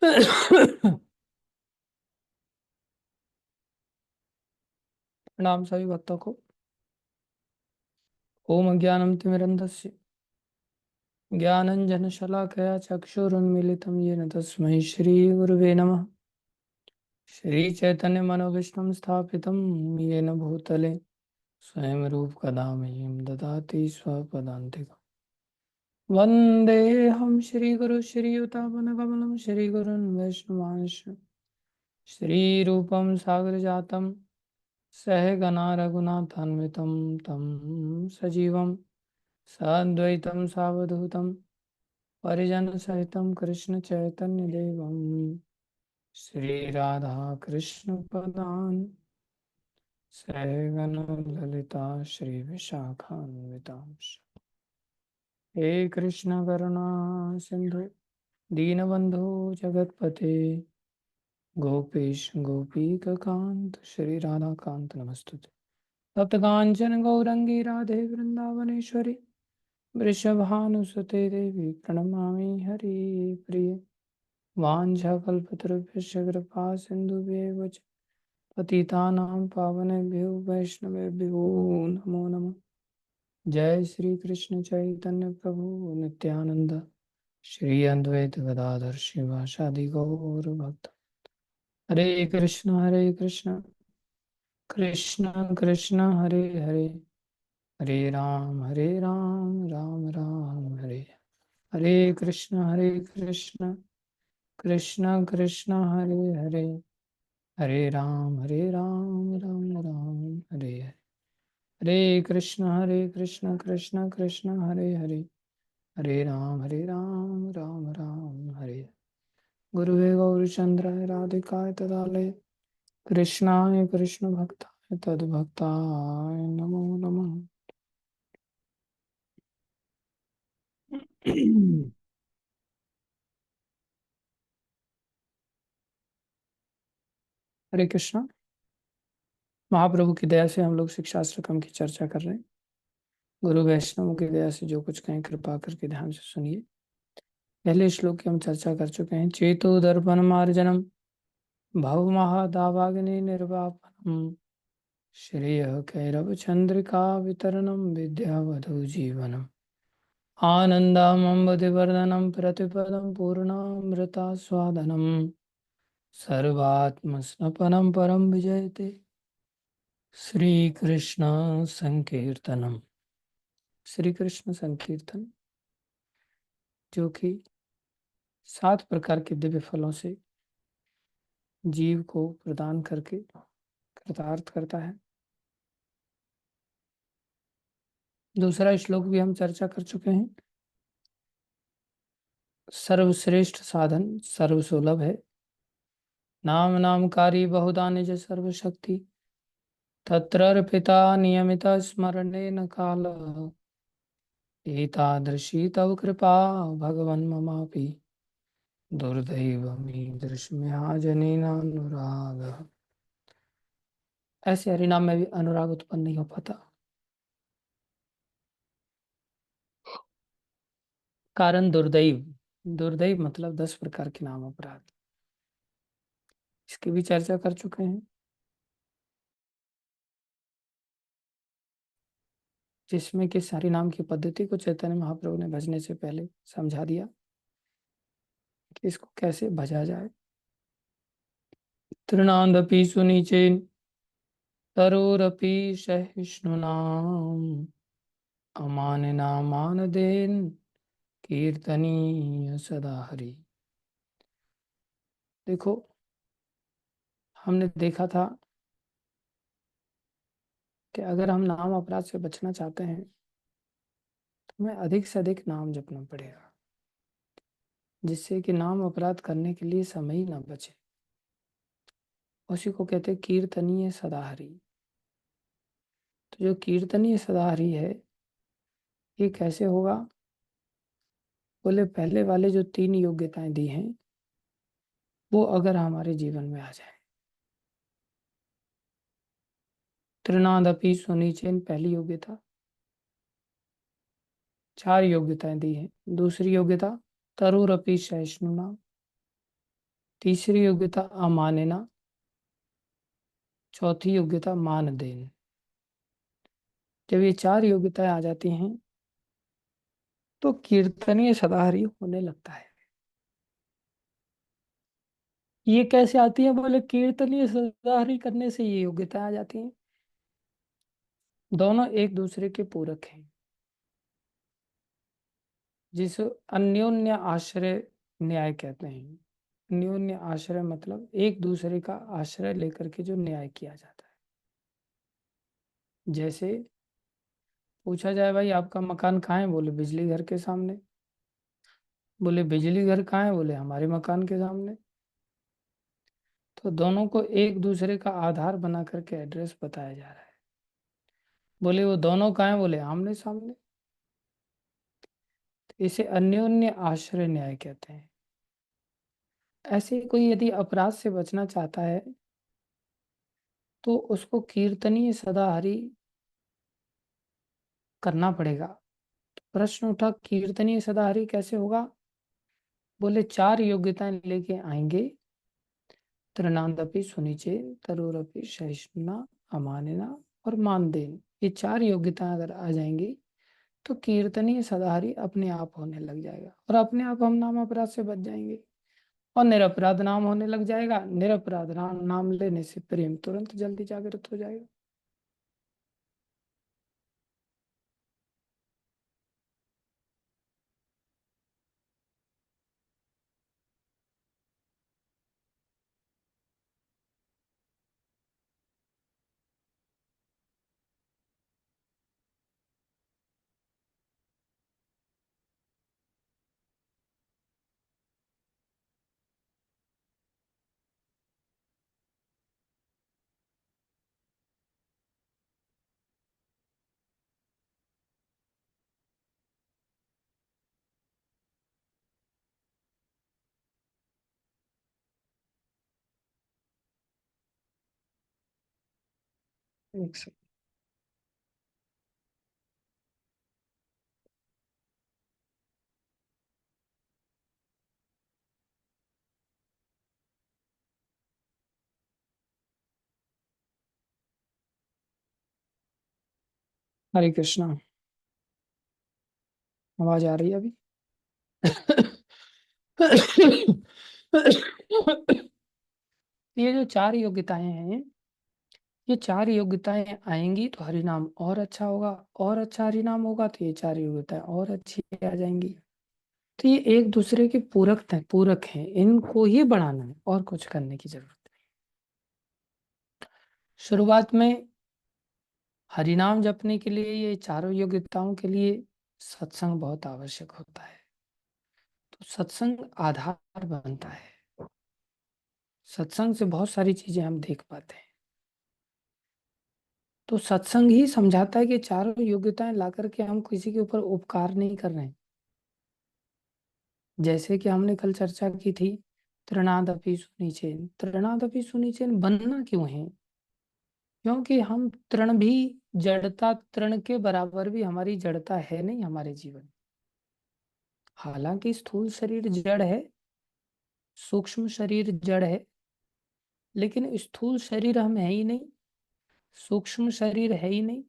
प्रणाम सभी भक्तों को। ओम अज्ञानं तिमिरन्धस्य ज्ञानञ्जनशलाकया चक्षुरुन्मीलितं येन तस्मै श्रीगुरुवे नमः। श्रीचैतन्यमनोभीष्टं स्थापितं येन भूतले स्वयं रूपकदा मह्यं ददाति स्वपदान्तिकम्। वन्देऽहं श्रीगुरुं श्रीयुतापनकमलं श्रीगुरुन् वैष्णवांश्च श्रीरूपं सागरजातं सहगणा रघुनाथान्वितं तं सजीवं साद्वैतं सावधूतं परिजनसहितं कृष्णचैतन्यदेवं श्रीराधाकृष्णपदान् सहगणललिता श्रीविशाखान्वितांश्च। हे कृष्ण करुणा सिन्धु दीनबन्धो जगत्पते गोपेश गोपीककान्त श्रीराधाकान्त नमस्तुते। तप्तकाञ्चन गौरङ्गी राधे वृन्दावनेश्वरी वृषभानुसुते देवी प्रणमामि हरिप्रिये। वाञ्छाकल्पतरुभ्यश्च कृपा सिन्धुभ्येव च पतितानां पावनेभ्यो वैष्णवेभ्यो नमो नमः। जय श्री कृष्ण चैतन्य प्रभु नित्यानंद श्री अद्वैत गदाधर शिवासादि गौर भक्त। हरे कृष्ण कृष्ण कृष्ण हरे हरे, हरे राम राम राम हरे हरे। हरे कृष्ण कृष्ण कृष्ण हरे हरे, हरे राम राम राम हरे हरे। हरे कृष्ण कृष्ण कृष्ण हरे हरे, हरे राम राम राम हरे। गुरुवे गौरचंद्राय राधिकाय तदालय कृष्णाय कृष्ण भक्ताय तद्भक्ताय नमो नमः। हरे कृष्णा। महाप्रभु की दया से हम लोग शिक्षा क्रम की चर्चा कर रहे हैं। गुरु वैष्णव की दया से जो कुछ कहें कृपा करके ध्यान से सुनिए। पहले श्लोक की हम चर्चा कर चुके हैं। चेतो दर्पण मार्जनम भव महादावाग्नि निर्वापनम श्रेय कैरव चंद्रिका वितरणम विद्यावधु जीवनम आनंदमंबुधिवर्धनम प्रतिपदम पूर्णामृता स्वादनम सर्वात्मस्नपनम परम विजयते श्री कृष्ण संकीर्तनम। श्री कृष्ण संकीर्तन जो कि 7 प्रकार के दिव्य फलों से जीव को प्रदान करके कृतार्थ करता है। दूसरा श्लोक भी हम चर्चा कर चुके हैं। सर्वश्रेष्ठ साधन सर्वसुलभ है, नाम नामकारी बहुधा निज सर्वशक्ति तत्र पिता नियमित स्मरणेन काल एतादृशी तव कृपा भगवन् ममापि दुर्दैवमीदृशमिहाजनेनानुराग। ऐसे हरिनाम में भी अनुराग उत्पन्न नहीं हो पाता। कारण दुर्दैव, दुर्दैव मतलब 10 प्रकार के नाम अपराध, इसकी भी चर्चा कर चुके हैं। जिसमें कि सारी नाम की पद्धति को चैतन्य महाप्रभु ने भजने से पहले समझा दिया कि इसको कैसे भजा जाए। तृणादपि सुनीचेन तरोरपि सहिष्णुनाम अमानिना मानदेन कीर्तनीय सदा हरि। देखो, हमने देखा था कि अगर हम नाम अपराध से बचना चाहते हैं तो हमें अधिक से अधिक नाम जपना पड़ेगा, जिससे कि नाम अपराध करने के लिए समय ही ना बचे। उसी को कहते हैं कीर्तनीय सदा हरि। तो जो कीर्तनीय सदा हरि है, ये कैसे होगा? बोले पहले वाले जो 3 योग्यताएं दी हैं वो अगर हमारे जीवन में आ जाए। त्रिनादपि सुनीचेन पहली योग्यता। 4 योग्यताएं दी हैं। दूसरी योग्यता तरुरपि सहिष्णुना, तीसरी योग्यता अमानना, चौथी योग्यता मानदेन। जब ये 4 योग्यताएं आ जाती हैं तो कीर्तनीय सदाहरि होने लगता है। ये कैसे आती है? बोले कीर्तनीय सदाहरि करने से ये योग्यता आ जाती हैं। दोनों एक दूसरे के पूरक हैं, जिसे अन्योन्य आश्रय न्याय कहते हैं। अन्योन्य आश्रय मतलब एक दूसरे का आश्रय लेकर के जो न्याय किया जाता है। जैसे पूछा जाए, भाई आपका मकान कहाँ है? बोले बिजली घर के सामने। बोले बिजली घर कहाँ है? बोले हमारे मकान के सामने। तो दोनों को एक दूसरे का आधार बना करके एड्रेस बताया जा रहा है। बोले वो दोनों कहाँ है? बोले आमने सामने। तो इसे अन्योन्य आश्रय न्याय कहते हैं। ऐसे कोई यदि अपराध से बचना चाहता है तो उसको कीर्तनीय सदाहरि करना पड़ेगा। तो प्रश्न उठा, कीर्तनीय सदाहरि कैसे होगा? बोले 4 योग्यताएं लेके आएंगे। तृणादपि सुनिचे, तरुरपि सहिष्णुना, अमानना और मानदेन। ये 4 योग्यताएं अगर आ जाएंगी तो कीर्तनीय सदाहरि अपने आप होने लग जाएगा, और अपने आप हम नाम अपराध से बच जाएंगे और निरपराध नाम होने लग जाएगा। निरपराध नाम लेने से प्रेम तुरंत जल्दी जागृत हो जाएगा। एक सेकंड। हरे कृष्णा। आवाज आ रही है अभी? ये जो 4 योग्यताएं हैं, ये 4 योग्यताएं आएंगी तो हरिनाम और अच्छा होगा, और अच्छा हरिनाम होगा तो ये 4 योग्यताएं और अच्छी आ जाएंगी। तो ये एक दूसरे के पूरक हैं, इनको ही बढ़ाना है और कुछ करने की जरूरत नहीं। शुरुआत में हरिनाम जपने के लिए ये चारों योग्यताओं के लिए सत्संग बहुत आवश्यक होता है। तो सत्संग आधार बनता है। सत्संग से बहुत सारी चीजें हम देख पाते हैं। तो सत्संग ही समझाता है कि चारों योग्यताएं ला करके हम किसी के ऊपर उपकार नहीं कर रहे हैं। जैसे कि हमने कल चर्चा की थी, तृणादपि सुनिचेन। तृणादपि सुनिचेन बनना क्यों है? क्योंकि हम तृण भी, जड़ता तृण के बराबर भी हमारी जड़ता है नहीं हमारे जीवन। हालांकि स्थूल शरीर जड़ है, सूक्ष्म शरीर जड़ है, लेकिन स्थूल शरीर हम है ही नहीं, सूक्ष्म शरीर है ही नहीं।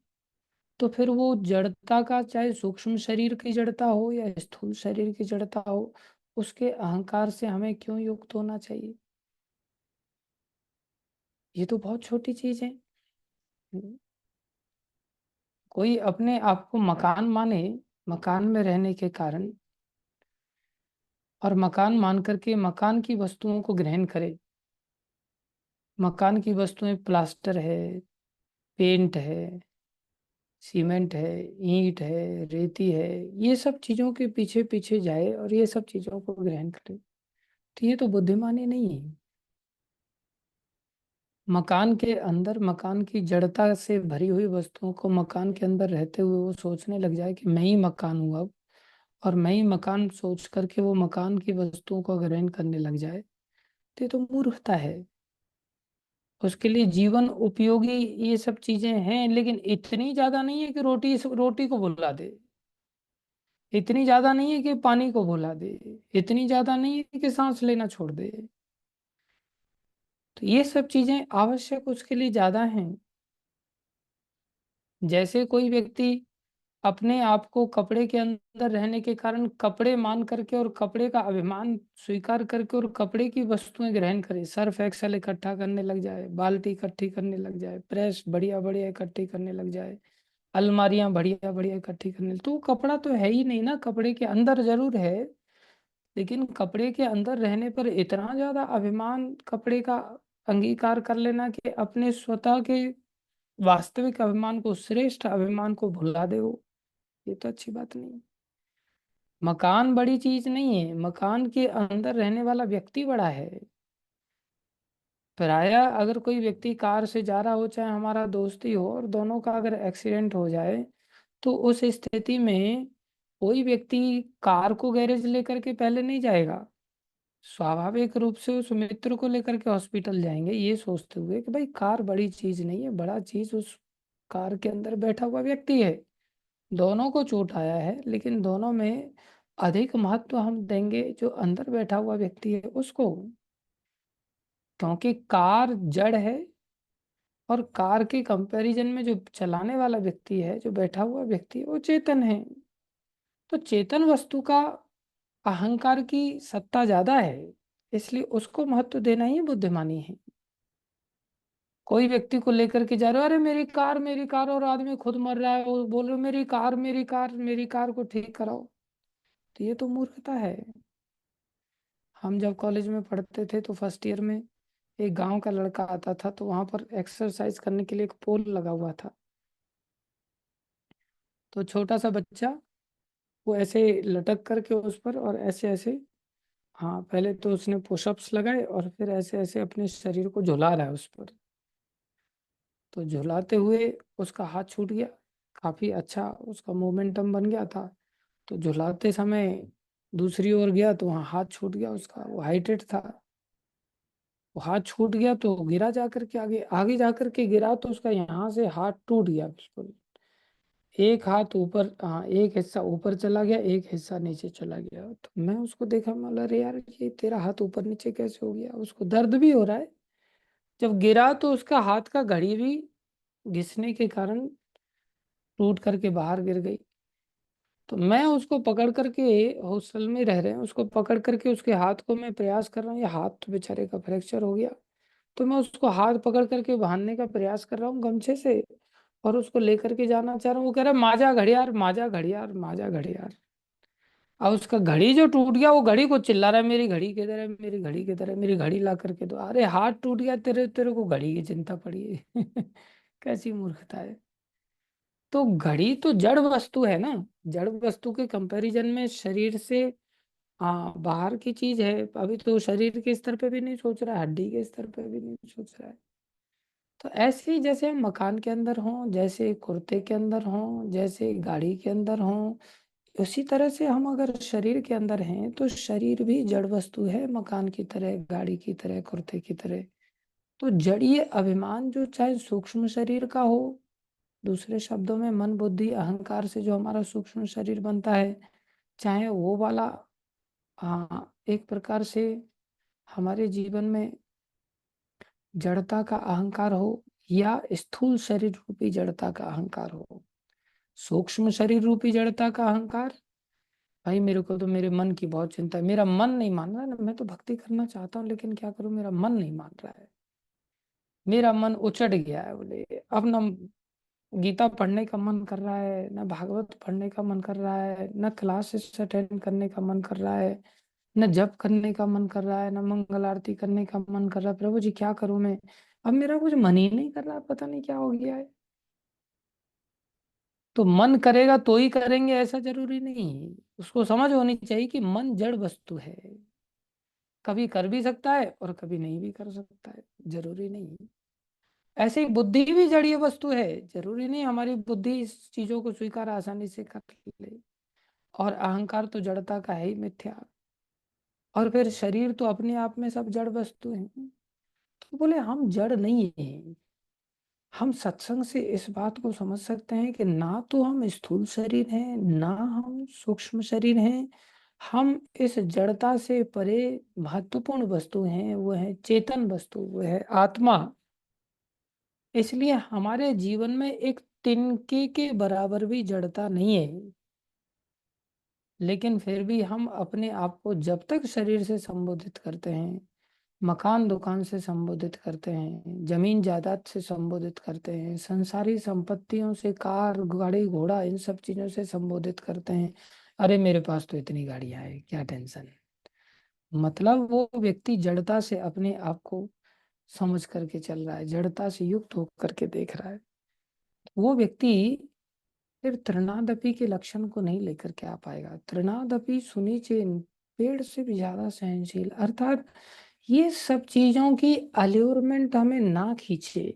तो फिर वो जड़ता का, चाहे सूक्ष्म शरीर की जड़ता हो या स्थूल शरीर की जड़ता हो, उसके अहंकार से हमें क्यों युक्त होना चाहिए? ये तो बहुत छोटी चीज है। कोई अपने आप को मकान माने, मकान में रहने के कारण, और मकान मान करके मकान की वस्तुओं को ग्रहण करे। मकान की वस्तुएं प्लास्टर है, पेंट है, सीमेंट है, ईंट है, रेती है, ये सब चीजों के पीछे पीछे जाए और ये सब चीजों को ग्रहण करे, तो ये तो बुद्धिमानी नहीं है। मकान के अंदर मकान की जड़ता से भरी हुई वस्तुओं को मकान के अंदर रहते हुए वो सोचने लग जाए कि मैं ही मकान हूँ अब, और मैं ही मकान सोच करके वो मकान की वस्तुओं को ग्रहण करने लग जाए, तो ये तो मूर्खता है। उसके लिए जीवन उपयोगी ये सब चीजें हैं, लेकिन इतनी ज्यादा नहीं है कि रोटी को भुला दे, इतनी ज्यादा नहीं है कि पानी को भुला दे, इतनी ज्यादा नहीं है कि सांस लेना छोड़ दे। तो ये सब चीजें आवश्यक उसके लिए ज्यादा हैं। जैसे कोई व्यक्ति अपने आप को कपड़े के अंदर रहने के कारण कपड़े मान करके और कपड़े का अभिमान स्वीकार करके और कपड़े की वस्तुएं ग्रहण करे, सर्फ एक्सेल इकट्ठा करने लग जाए, बाल्टी इकट्ठी करने लग जाए, प्रेस बढ़िया बढ़िया इकट्ठी करने लग जाए, अलमारियां बढ़िया बढ़िया इकट्ठी करने, तो वो कपड़ा तो है ही नहीं ना, कपड़े के अंदर जरूर है, लेकिन कपड़े के अंदर रहने पर इतना ज्यादा अभिमान कपड़े का अंगीकार कर लेना कि अपने स्वतः के वास्तविक अभिमान को, श्रेष्ठ अभिमान को भुला दे वो, ये तो अच्छी बात नहीं है। मकान बड़ी चीज नहीं है, मकान के अंदर रहने वाला व्यक्ति बड़ा है। प्रायः अगर कोई व्यक्ति कार से जा रहा हो, चाहे हमारा दोस्त ही हो, और दोनों का अगर एक्सीडेंट हो जाए, तो उस स्थिति में कोई व्यक्ति कार को गैरेज लेकर के पहले नहीं जाएगा, स्वाभाविक रूप से उस मित्र को लेकर के हॉस्पिटल जाएंगे, ये सोचते हुए कि भाई कार बड़ी चीज नहीं है, बड़ा चीज उस कार के अंदर बैठा हुआ व्यक्ति है। दोनों को चोट आया है, लेकिन दोनों में अधिक महत्व हम देंगे जो अंदर बैठा हुआ व्यक्ति है उसको, क्योंकि कार जड़ है और कार के कंपैरिजन में जो चलाने वाला व्यक्ति है, जो बैठा हुआ व्यक्ति है, वो चेतन है। तो चेतन वस्तु का अहंकार की सत्ता ज्यादा है, इसलिए उसको महत्व देना ही बुद्धिमानी है। कोई व्यक्ति को लेकर के जा रहे हो, अरे मेरी कार, और आदमी खुद मर रहा है, वो बोल रहे हो मेरी कार मेरी कार मेरी कार को ठीक कराओ, तो ये तो मूर्खता है। हम जब कॉलेज में पढ़ते थे तो फर्स्ट ईयर में एक गांव का लड़का आता था, तो वहां पर एक्सरसाइज करने के लिए एक पोल लगा हुआ था। तो छोटा सा बच्चा वो ऐसे लटक करके उस पर, और ऐसे ऐसे, हाँ पहले तो उसने पुशअप्स लगाए और फिर ऐसे ऐसे अपने शरीर को झुला रहा है उस पर। तो झुलाते हुए उसका हाथ छूट गया, काफी अच्छा उसका मोमेंटम बन गया था। तो झुलाते समय दूसरी ओर गया तो वहाँ हाथ छूट गया उसका, वो हाइटेड था, वो हाथ छूट गया तो गिरा जाकर के, आगे आगे जाकर के गिरा तो उसका यहाँ से हाथ टूट गया बिल्कुल। एक हाथ ऊपर, हाँ एक हिस्सा ऊपर चला गया, एक हिस्सा नीचे चला गया। तो मैं उसको देखा, मतलब अरे यार ये तेरा हाथ ऊपर नीचे कैसे हो गया, उसको दर्द भी हो रहा है। जब गिरा तो उसका हाथ का घड़ी भी घिसने के कारण टूट करके बाहर गिर गई। तो मैं उसको पकड़ करके, हॉस्टल में रह रहे हैं, उसको पकड़ करके उसके हाथ को मैं प्रयास कर रहा हूँ, ये हाथ तो बेचारे का फ्रैक्चर हो गया। तो मैं उसको हाथ पकड़ करके बांधने का प्रयास कर रहा हूँ गमछे से, और उसको लेकर के जाना चाह रहा हूँ। वो कह रहा है माजा घड़ियाल माजा घड़ियाल माजा घड़ियाल। अब उसका घड़ी जो टूट गया, वो घड़ी को चिल्ला रहा है मेरी घड़ी किधर है, मेरी घड़ी किधर है, मेरी घड़ी ला करके दो। अरे हाथ टूट गया, तेरे तेरे को घड़ी की चिंता पड़ी है। कैसी मूर्खता है। तो घड़ी तो जड़ वस्तु है ना, जड़ वस्तु के कंपैरिजन में शरीर से, हाँ बाहर की चीज है, अभी तो शरीर के स्तर पे भी नहीं सोच रहा है, हड्डी के स्तर पे भी नहीं सोच रहा है। तो ऐसे ही जैसे हम मकान के अंदर हों, जैसे कुर्ते के अंदर हों, जैसे गाड़ी के अंदर हों, उसी तरह से हम अगर शरीर के अंदर हैं तो शरीर भी जड़ वस्तु है, मकान की तरह, गाड़ी की तरह, कुर्ते की तरह। तो जड़ीय अभिमान जो चाहे सूक्ष्म शरीर का हो, दूसरे शब्दों में मन बुद्धि अहंकार से जो हमारा सूक्ष्म शरीर बनता है, चाहे वो वाला, हाँ एक प्रकार से हमारे जीवन में जड़ता का अहंकार हो, या स्थूल शरीर रूपी जड़ता का अहंकार हो। सूक्ष्म शरीर रूपी जड़ता का अहंकार, भाई मेरे को तो मेरे मन की बहुत चिंता है, मेरा मन नहीं मान रहा है ना, मैं तो भक्ति करना चाहता हूँ लेकिन क्या करूँ, मेरा मन नहीं मान रहा है, मेरा मन उचट गया है, बोले अब ना गीता पढ़ने का मन कर रहा है, न भागवत पढ़ने का मन कर रहा है, न क्लासेस अटेंड करने का मन कर रहा है, न जप करने का मन कर रहा है, न मंगल आरती करने का मन कर रहा है। प्रभु जी क्या करूं मैं, अब मेरा कुछ मन ही नहीं कर रहा, पता नहीं क्या हो गया है। तो मन करेगा तो ही करेंगे ऐसा जरूरी नहीं, उसको समझ होनी चाहिए कि मन जड़ वस्तु है, कभी कर भी सकता है और कभी नहीं भी कर सकता है, जरूरी नहीं। ऐसे ही बुद्धि भी जड़ीय वस्तु है, जरूरी नहीं हमारी बुद्धि इस चीजों को स्वीकार आसानी से कर ले। और अहंकार तो जड़ता का है ही, मिथ्या। और फिर शरीर तो अपने आप में सब जड़ वस्तु है। तो बोले हम जड़ नहीं है। हम सत्संग से इस बात को समझ सकते हैं कि ना तो हम स्थूल शरीर हैं, ना हम सूक्ष्म शरीर हैं, हम इस जड़ता से परे महत्वपूर्ण वस्तु हैं, वो है चेतन वस्तु, वो है आत्मा। इसलिए हमारे जीवन में एक तिनके के बराबर भी जड़ता नहीं है। लेकिन फिर भी हम अपने आप को जब तक शरीर से संबोधित करते हैं, मकान दुकान से संबोधित करते हैं, जमीन जायदाद से संबोधित करते हैं, संसारी संपत्तियों से, कार गाड़ी घोड़ा इन सब चीजों से संबोधित करते हैं, अरे मेरे पास तो इतनी गाड़ियां हैं, क्या टेंशन। मतलब वो व्यक्ति जड़ता से अपने आप को समझ करके चल रहा है, जड़ता से युक्त होकर के देख रहा है। वो व्यक्ति फिर तृणादपि के लक्षण को नहीं लेकर के आ पाएगा। तृणादपि सुनिचेन, पेड़ से भी ज्यादा सहनशील, अर्थात ये सब चीजों की अल्यूरमेंट हमें ना खींचे,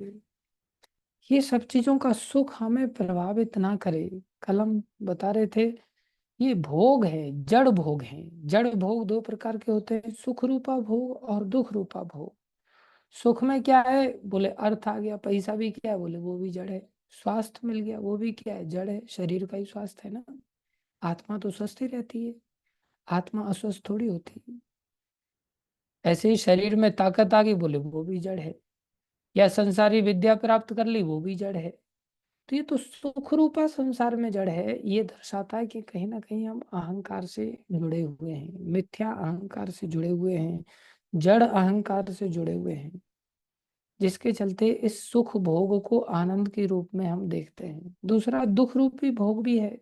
ये सब चीजों का सुख हमें प्रभावित ना करे। कल हम बता रहे थे, ये भोग है, जड़ भोग है। जड़ भोग दो प्रकार के होते हैं, सुख रूपा भोग और दुख रूपा भोग। सुख में क्या है, बोले अर्थ आ गया, पैसा भी क्या है, बोले वो भी जड़ है, स्वास्थ्य मिल गया, वो भी क्या है, जड़ है, शरीर का ही स्वास्थ्य है ना। आत्मा तो स्वस्थ ही रहती है, आत्मा अस्वस्थ थोड़ी होती है। ऐसे ही शरीर में ताकत आ गई, बोले वो भी जड़ है। या संसारी विद्या प्राप्त कर ली, वो भी जड़ है। तो ये तो सुख रूपा संसार में जड़ है। ये दर्शाता है कि कहीं ना कहीं हम अहंकार से जुड़े हुए हैं, मिथ्या अहंकार से जुड़े हुए हैं, जड़ अहंकार से जुड़े हुए हैं, जिसके चलते इस सुख भोग को आनंद के रूप में हम देखते हैं। दूसरा दुख रूपी भोग भी है।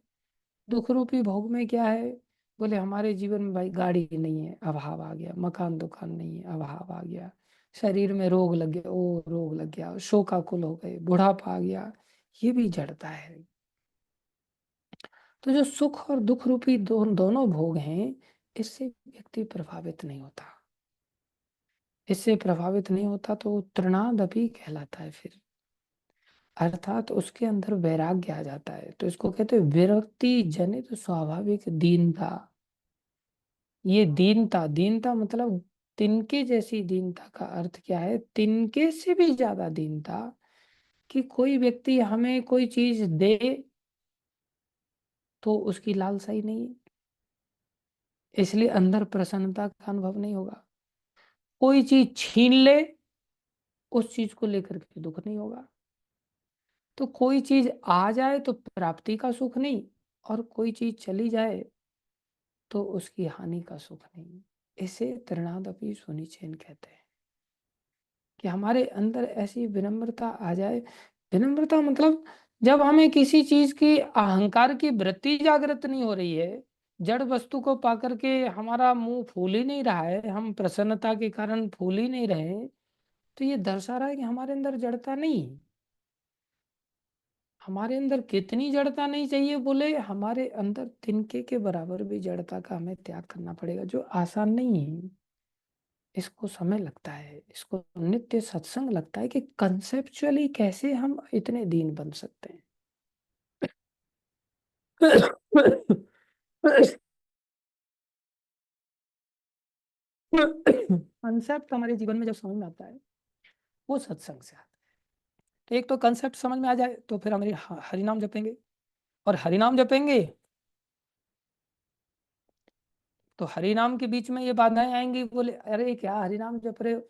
दुख रूपी भोग में क्या है, बोले हमारे जीवन में भाई गाड़ी नहीं है, अभाव आ गया, मकान दुकान नहीं है, अभाव आ गया, शरीर में रोग लग गया, ओ रोग लग गया, शोकाकुल हो गए, बुढ़ापा आ गया, ये भी जड़ता है। तो जो सुख और दुख रूपी दोनों भोग हैं, इससे व्यक्ति प्रभावित नहीं होता। इससे प्रभावित नहीं होता तो तृणादपि कहलाता है फिर, अर्थात उसके अंदर वैराग्य आ जाता है। तो इसको कहते हैं विरक्ति जनित स्वाभाविक दीनता। ये दीनता, दीनता मतलब तिनके जैसी दीनता का अर्थ क्या है, तिनके से भी ज्यादा दीनता, कि कोई व्यक्ति हमें कोई चीज दे तो उसकी लालसा ही नहीं है, इसलिए अंदर प्रसन्नता का अनुभव नहीं होगा। कोई चीज छीन ले, उस चीज को लेकर के दुख नहीं होगा। तो कोई चीज आ जाए तो प्राप्ति का सुख नहीं, और कोई चीज चली जाए तो उसकी हानि का सुख नहीं। इसे तृणादपि सुनिचेन कहते हैं, कि हमारे अंदर ऐसी विनम्रता आ जाए। विनम्रता मतलब जब हमें किसी चीज की अहंकार की वृत्ति जागृत नहीं हो रही है, जड़ वस्तु को पाकर के हमारा मुंह फूल ही नहीं रहा है, हम प्रसन्नता के कारण फूल ही नहीं रहे, तो ये दर्शा रहा है कि हमारे अंदर जड़ता नहीं है। हमारे अंदर कितनी जड़ता नहीं चाहिए, बोले हमारे अंदर तिनके के बराबर भी जड़ता का हमें त्याग करना पड़ेगा, जो आसान नहीं है। इसको समय लगता है, इसको नित्य सत्संग लगता है, कि कंसेप्चुअली कैसे हम इतने दीन बन सकते हैं। कंसेप्ट हमारे जीवन में जब समझ में आता है, वो सत्संग से आता है। तो एक तो कंसेप्ट समझ में आ जाए तो फिर हमारी हरिनाम जपेंगे, और हरिनाम जपेंगे तो हरिनाम के बीच में ये बाधाएं आएंगी, बोले अरे क्या हरिनाम जप रहे हो,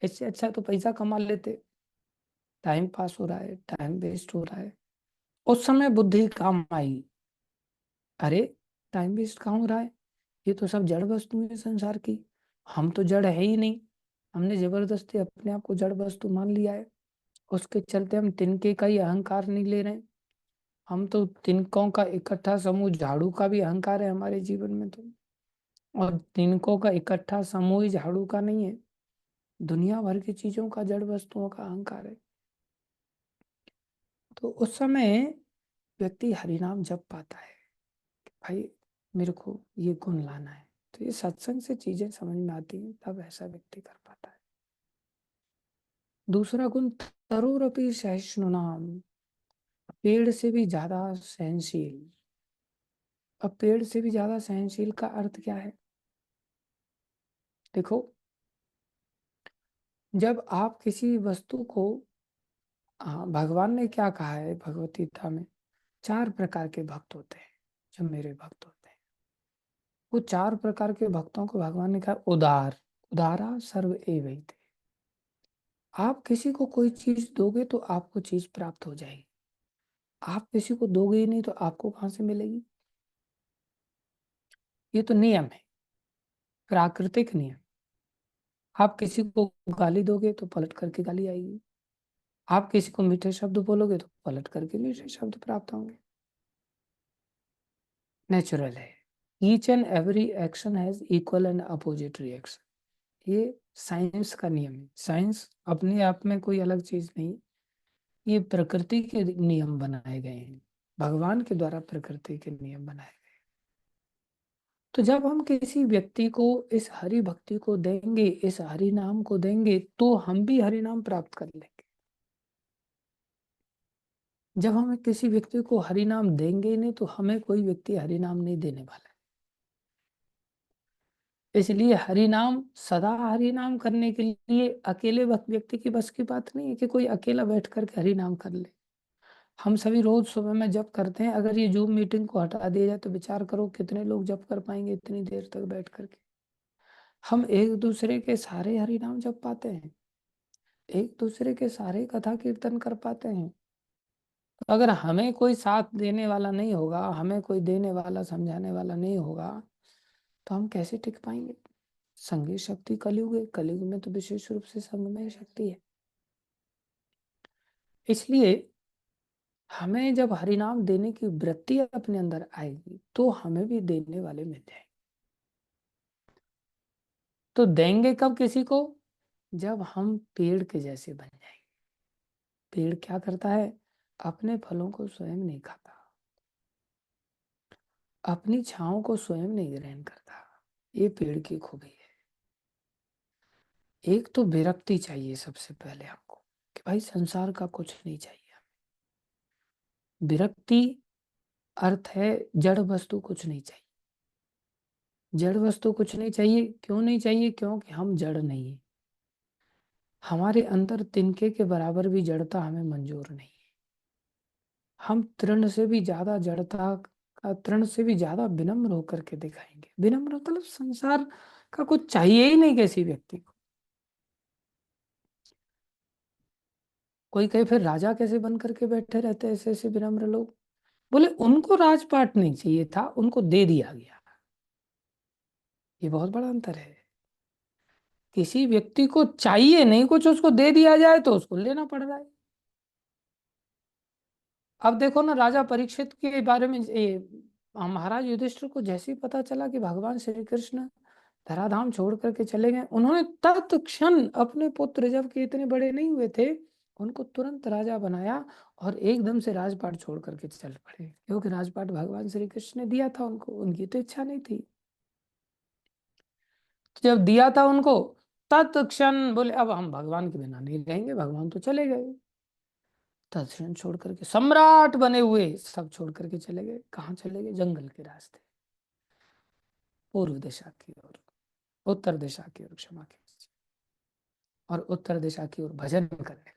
इससे अच्छा तो पैसा कमा लेते, टाइम पास हो रहा है, टाइम वेस्ट हो रहा है। उस समय बुद्धि काम आई, अरे टाइम वेस्ट कहाँ हो रहा है, ये तो सब जड़ वस्तु है संसार की, हम तो जड़ है ही नहीं। हमने जबरदस्ती अपने आप को जड़ वस्तु मान लिया है, उसके चलते हम तिनके का ही अहंकार नहीं ले रहे हैं। हम तो तिनकों का इकट्ठा समूह, झाड़ू का भी अहंकार है हमारे जीवन में तो, और तिनकों का इकट्ठा समूह ही झाड़ू का नहीं है, दुनिया भर की चीजों का, जड़ वस्तुओं का अहंकार है। तो उस समय व्यक्ति हरिनाम जप पाता है, भाई मेरे को ये गुण लाना है। तो ये सत्संग से चीजें समझ में आती हैं, तब ऐसा व्यक्ति कर पाता है। दूसरा गुण तरुरपि सहिष्णुनाम, पेड़ से भी ज्यादा सहनशील। अब पेड़ से भी ज्यादा सहनशील का अर्थ क्या है, देखो, जब आप किसी वस्तु को, भगवान ने क्या कहा है भगवत गीता में, चार प्रकार के भक्त होते हैं जो मेरे भक्त होते हैं। वो 4 प्रकार के भक्तों को भगवान ने कहा उदार, उदारा सर्व एवैते। आप किसी को कोई चीज दोगे तो आपको चीज प्राप्त हो जाएगी, आप किसी को दोगे ही नहीं तो आपको कहां से मिलेगी। ये तो नियम है, प्राकृतिक नियम। आप किसी को गाली दोगे तो पलट करके गाली आएगी, आप किसी को मीठे शब्द बोलोगे तो पलट करके मीठे शब्द प्राप्त होंगे। नेचुरल है। Each and every action has equal and opposite reaction. ये साइंस का नियम है। साइंस अपने आप में कोई अलग चीज नहीं, ये प्रकृति के नियम बनाए गए हैं, भगवान के द्वारा प्रकृति के नियम बनाए गए। तो जब हम किसी व्यक्ति को इस हरि भक्ति को देंगे, इस हरि नाम को देंगे, तो हम भी हरि नाम प्राप्त कर लेंगे। जब हम किसी व्यक्ति को हरि नाम देंगे ही नहीं तो हमें कोई व्यक्ति हरि नाम नहीं देने वाला है। इसलिए हरि नाम, सदा हरि नाम करने के लिए अकेले व्यक्ति की बस की बात नहीं है कि कोई अकेला बैठ करके हरि नाम कर ले। हम सभी रोज सुबह में जप करते हैं, अगर ये जूम मीटिंग को हटा दिया जाए तो विचार करो कितने लोग जप कर पाएंगे इतनी देर तक बैठ करके। हम एक दूसरे के सारे हरि नाम जप पाते हैं, एक दूसरे के सारे कथा कीर्तन कर पाते हैं। तो अगर हमें कोई साथ देने वाला नहीं होगा, हमें कोई देने वाला समझाने वाला नहीं होगा, तो हम कैसे टिक पाएंगे। संगी शक्ति कलयुग है, कलयुग में तो विशेष रूप से संगमय शक्ति है। इसलिए हमें जब हरिनाम देने की वृत्ति अपने अंदर आएगी तो हमें भी देने वाले मिल जाएंगे। तो देंगे कब किसी को, जब हम पेड़ के जैसे बन जाएंगे। पेड़ क्या करता है, अपने फलों को स्वयं नहीं खाता, अपनी छांव को स्वयं नहीं ग्रहण करता। ये पेड़ की खूबी है। एक तो विरक्ति चाहिए सबसे पहले हमको, कि भाई संसार का कुछ नहीं चाहिए। विरक्ति अर्थ है जड़ वस्तु कुछ नहीं चाहिए। जड़ वस्तु कुछ नहीं चाहिए, क्यों नहीं चाहिए, क्योंकि हम जड़ नहीं है। हमारे अंदर तिनके के बराबर भी जड़ता हमें मंजूर नहीं है। हम तृण से भी ज्यादा जड़ता का, तृण से भी ज्यादा विनम्र होकर के दिखाएंगे। विनम्र मतलब संसार का कुछ चाहिए ही नहीं किसी व्यक्ति को। कोई कहे फिर राजा कैसे बन करके बैठे रहते हैं ऐसे ऐसे विनम्र लोग। बोले उनको राजपाट नहीं चाहिए था, उनको दे दिया गया। ये बहुत बड़ा अंतर है। किसी व्यक्ति को चाहिए नहीं कुछ, उसको दे दिया जाए तो उसको लेना पड़ रहा है। अब देखो ना, राजा परीक्षित के बारे में महाराज युधिष्ठिर को जैसे ही पता चला कि भगवान श्री कृष्ण धराधाम छोड़ करके चले गए, उन्होंने तत्क्षण अपने पुत्र, जब कि इतने बड़े नहीं हुए थे, उनको तुरंत राजा बनाया और एकदम से राजपाट छोड़ करके चल पड़े, क्योंकि राजपाट भगवान श्री कृष्ण ने दिया था उनको, उनकी तो इच्छा नहीं थी। जब दिया था उनको, तत्क्षण बोले अब हम भगवान के बिना नहीं रहेंगे, भगवान तो चले गए। तत्क्षण छोड़ करके सम्राट बने हुए सब छोड़ करके चले गए। कहाँ चले गए, जंगल के रास्ते, पूर्व दिशा की ओर, उत्तर दिशा की ओर, क्षमा कीजिए, और उत्तर दिशा की ओर भजन करने लगे।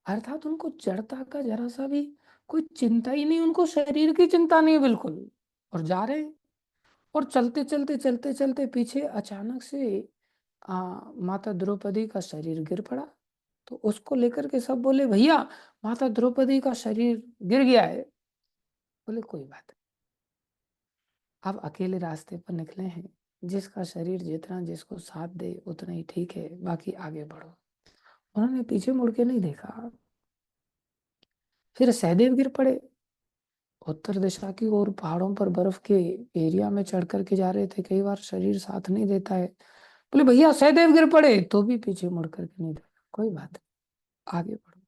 अर्थात उनको जड़ता का जरा सा भी कोई चिंता ही नहीं, उनको शरीर की चिंता नहीं बिल्कुल। और जा रहे हैं, और चलते चलते चलते चलते पीछे अचानक से माता द्रौपदी का शरीर गिर पड़ा। तो उसको लेकर के सब बोले भैया माता द्रौपदी का शरीर गिर गया है। बोले कोई बात नहीं, आप अकेले रास्ते पर निकले हैं, जिसका शरीर जितना जिसको साथ दे उतना ही ठीक है, बाकी आगे बढ़ो। उन्होंने पीछे मुड़ के नहीं देखा। फिर सहदेव गिर पड़े, उत्तर दिशा की ओर पहाड़ों पर बर्फ के एरिया में चढ़ करके जा रहे थे, कई बार शरीर साथ नहीं देता है। बोले भैया सहदेव गिर पड़े, तो भी पीछे मुड़ करके नहीं देखा। कोई बात नहीं, आगे बढ़ो।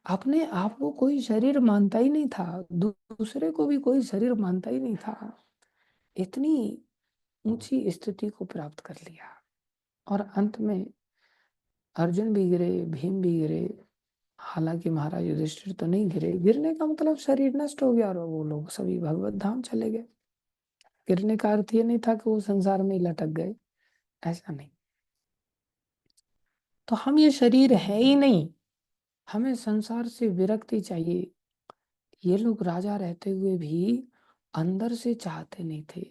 अपने आप को कोई शरीर मानता ही नहीं था, दूसरे को भी कोई शरीर मानता ही नहीं था। इतनी ऊंची स्थिति को प्राप्त कर लिया। और अंत में अर्जुन भी गिरे, भीम भी गिरे। हालांकि महाराज युधिष्ठिर तो नहीं गिरे, गिरने का मतलब शरीर नष्ट हो गया और वो लोग सभी भगवत धाम चले गए। गिरने का अर्थ ये नहीं था कि वो संसार में ही लटक गए, ऐसा नहीं। तो हम ये शरीर है ही नहीं, हमें संसार से विरक्ति चाहिए। ये लोग राजा रहते हुए भी अंदर से चाहते नहीं थे।